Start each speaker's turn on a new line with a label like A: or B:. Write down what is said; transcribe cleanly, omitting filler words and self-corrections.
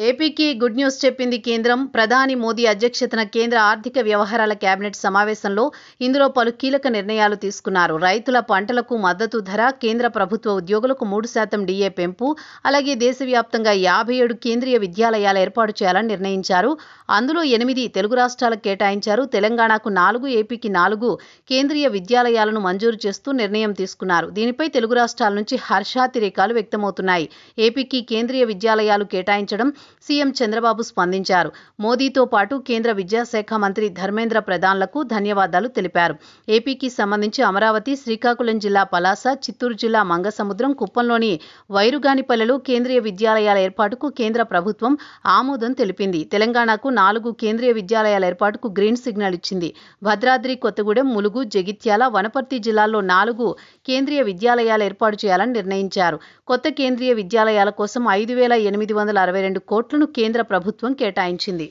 A: ఏపీకి good news చెప్పింది కేంద్రం. ప్రధాని మోదీ అధ్యక్షతన కేంద్ర ఆర్థిక వ్యవహారాల కేబినెట్ సమావేశంలో ఇందులో పలు కీలక నిర్ణయాలు తీసుకున్నారు. రైతుల పంటలకు మద్దతు ధర, కేంద్ర ప్రభుత్వ ఉద్యోగులకు 3% డిఏ పెంపు, అలాగే దేశవ్యాప్తంగా 57 కేంద్రీయ విద్యాలయాలు ఏర్పాటు చేయాలని నిర్ణయించారు. అందులో 8 తెలుగు రాష్ట్రాలకు కేటాయించారు. తెలంగాణకు 4, ఏపీకి 4 కేంద్రీయ విద్యాలయాలను మంజూరు చేస్తూ నిర్ణయం తీసుకున్నారు. దీనిపై తెలుగు రాష్ట్రాల నుంచి హర్షాతిరేకాలు వ్యక్తమవుతున్నాయి. ఏపీకి కేంద్రీయ విద్యాలయాలు కేటాయించడం సీఎం చంద్రబాబు స్పందించారు. మోదీతో పాటు కేంద్ర విద్యాశాఖ మంత్రి ధర్మేంద్ర ప్రధాన్లకు ధన్యవాదాలు తెలిపారు. ఏపీకి సంబంధించి అమరావతి, శ్రీకాకుళం జిల్లా పలాస, చిత్తూరు జిల్లా మంగసముద్రం, కుప్పంలోని వైరుగానిపల్లెలో కేంద్రీయ విద్యాలయాల ఏర్పాటుకు కేంద్ర ప్రభుత్వం ఆమోదం తెలిపింది. తెలంగాణకు 4 కేంద్రీయ విద్యాలయాల ఏర్పాటుకు గ్రీన్ సిగ్నల్ ఇచ్చింది. భద్రాద్రి కొత్తగూడెం, ములుగు, జగిత్యాల, వనపర్తి జిల్లాల్లో 4 కేంద్రీయ విద్యాలయాలు ఏర్పాటు చేయాలని నిర్ణయించారు. కొత్త కేంద్రీయ విద్యాలయాల కోసం 5,862 కోట్లను కేంద్ర ప్రభుత్వం కేటాయించింది.